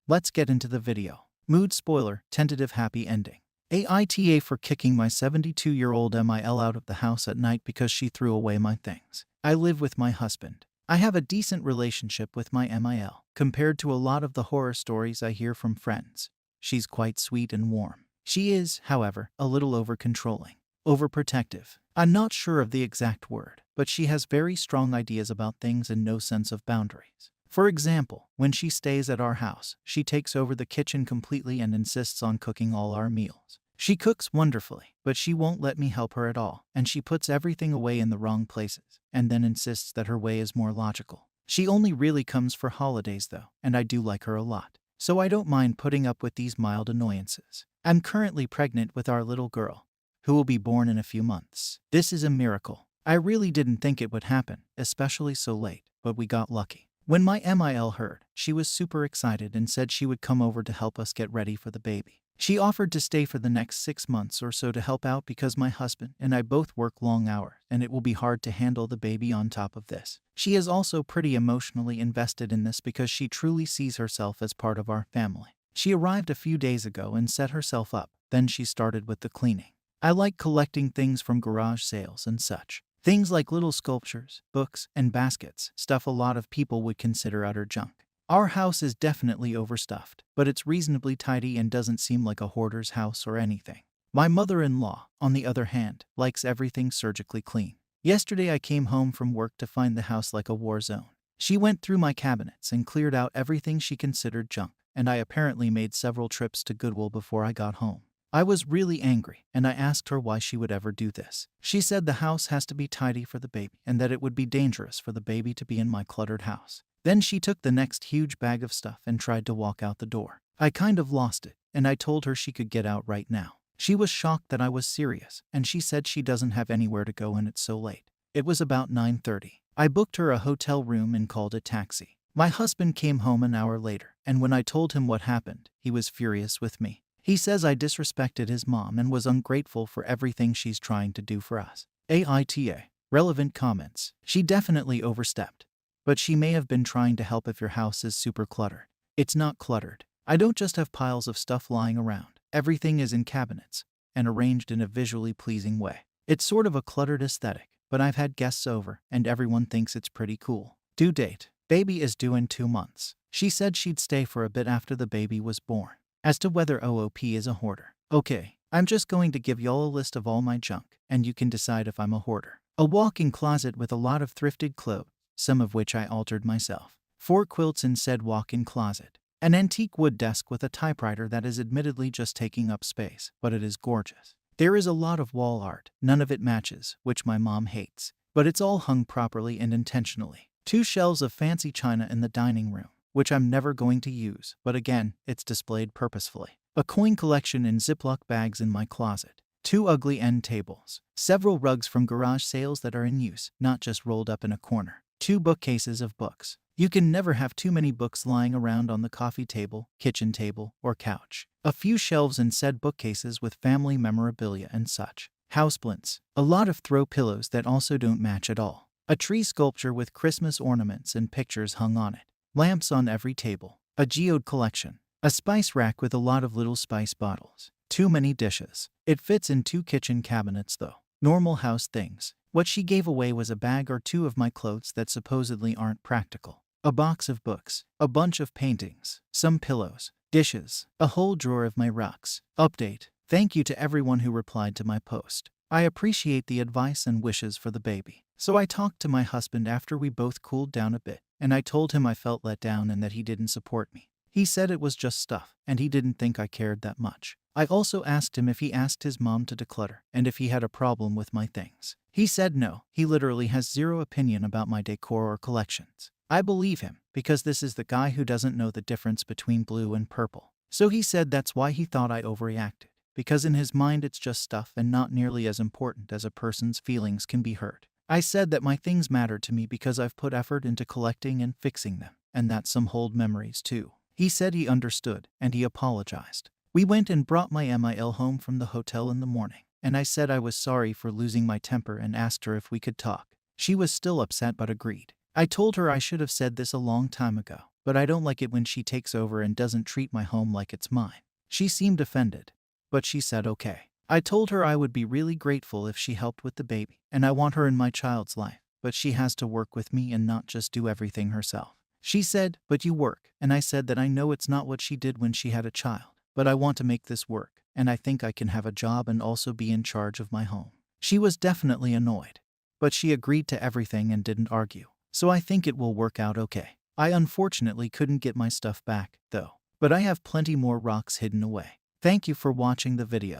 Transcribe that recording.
Let's get into the video. Mood spoiler, tentative happy ending. AITA for kicking my 72-year-old MIL out of the house at night because she threw away my things. I live with my husband. I have a decent relationship with my MIL, compared to a lot of the horror stories I hear from friends. She's quite sweet and warm. She is, however, a little over-controlling, overprotective. I'm not sure of the exact word, but she has very strong ideas about things and no sense of boundaries. For example, when she stays at our house, she takes over the kitchen completely and insists on cooking all our meals. She cooks wonderfully, but she won't let me help her at all, and she puts everything away in the wrong places, and then insists that her way is more logical. She only really comes for holidays though, and I do like her a lot, so I don't mind putting up with these mild annoyances. I'm currently pregnant with our little girl, who will be born in a few months. This is a miracle. I really didn't think it would happen, especially so late, but we got lucky. When my MIL heard, she was super excited and said she would come over to help us get ready for the baby. She offered to stay for the next 6 months or so to help out because my husband and I both work long hours and it will be hard to handle the baby on top of this. She is also pretty emotionally invested in this because she truly sees herself as part of our family. She arrived a few days ago and set herself up, then she started with the cleaning. I like collecting things from garage sales and such. Things like little sculptures, books, and baskets, stuff a lot of people would consider utter junk. Our house is definitely overstuffed, but it's reasonably tidy and doesn't seem like a hoarder's house or anything. My mother-in-law, on the other hand, likes everything surgically clean. Yesterday I came home from work to find the house like a war zone. She went through my cabinets and cleared out everything she considered junk, and I apparently made several trips to Goodwill before I got home. I was really angry, and I asked her why she would ever do this. She said the house has to be tidy for the baby, and that it would be dangerous for the baby to be in my cluttered house. Then she took the next huge bag of stuff and tried to walk out the door. I kind of lost it, and I told her she could get out right now. She was shocked that I was serious, and she said she doesn't have anywhere to go and it's so late. It was about 9:30. I booked her a hotel room and called a taxi. My husband came home an hour later, and when I told him what happened, he was furious with me. He says I disrespected his mom and was ungrateful for everything she's trying to do for us. AITA. Relevant comments. She definitely overstepped. But she may have been trying to help if your house is super cluttered. It's not cluttered. I don't just have piles of stuff lying around. Everything is in cabinets and arranged in a visually pleasing way. It's sort of a cluttered aesthetic, but I've had guests over and everyone thinks it's pretty cool. Due date. Baby is due in 2 months. She said she'd stay for a bit after the baby was born. As to whether OOP is a hoarder. Okay, I'm just going to give y'all a list of all my junk, and you can decide if I'm a hoarder. A walk-in closet with a lot of thrifted clothes, some of which I altered myself. 4 quilts in said walk-in closet. An antique wood desk with a typewriter that is admittedly just taking up space, but it is gorgeous. There is a lot of wall art, none of it matches, which my mom hates, but it's all hung properly and intentionally. 2 shelves of fancy china in the dining room, which I'm never going to use, but again, it's displayed purposefully. A coin collection in Ziploc bags in my closet. 2 ugly end tables. Several rugs from garage sales that are in use, not just rolled up in a corner. 2 bookcases of books. You can never have too many books lying around on the coffee table, kitchen table, or couch. A few shelves in said bookcases with family memorabilia and such. Houseplants. A lot of throw pillows that also don't match at all. A tree sculpture with Christmas ornaments and pictures hung on it. Lamps on every table. A geode collection. A spice rack with a lot of little spice bottles. Too many dishes. It fits in 2 kitchen cabinets though. Normal house things. What she gave away was a bag or 2 of my clothes that supposedly aren't practical. A box of books. A bunch of paintings. Some pillows. Dishes. A whole drawer of my rugs. Update. Thank you to everyone who replied to my post. I appreciate the advice and wishes for the baby. So I talked to my husband after we both cooled down a bit, and I told him I felt let down and that he didn't support me. He said it was just stuff, and he didn't think I cared that much. I also asked him if he asked his mom to declutter, and if he had a problem with my things. He said no, he literally has zero opinion about my decor or collections. I believe him, because this is the guy who doesn't know the difference between blue and purple. So he said that's why he thought I overreacted, because in his mind it's just stuff and not nearly as important as a person's feelings can be hurt. I said that my things matter to me because I've put effort into collecting and fixing them, and that some hold memories too. He said he understood, and he apologized. We went and brought my MIL home from the hotel in the morning, and I said I was sorry for losing my temper and asked her if we could talk. She was still upset but agreed. I told her I should have said this a long time ago. but I don't like it when she takes over and doesn't treat my home like it's mine. She seemed offended, but she said okay. I told her I would be really grateful if she helped with the baby, and I want her in my child's life, but she has to work with me and not just do everything herself. She said, but you work, and I said that I know it's not what she did when she had a child, but I want to make this work, and I think I can have a job and also be in charge of my home. She was definitely annoyed, but she agreed to everything and didn't argue, so I think it will work out okay. I unfortunately couldn't get my stuff back, though, but I have plenty more rocks hidden away. Thank you for watching the video.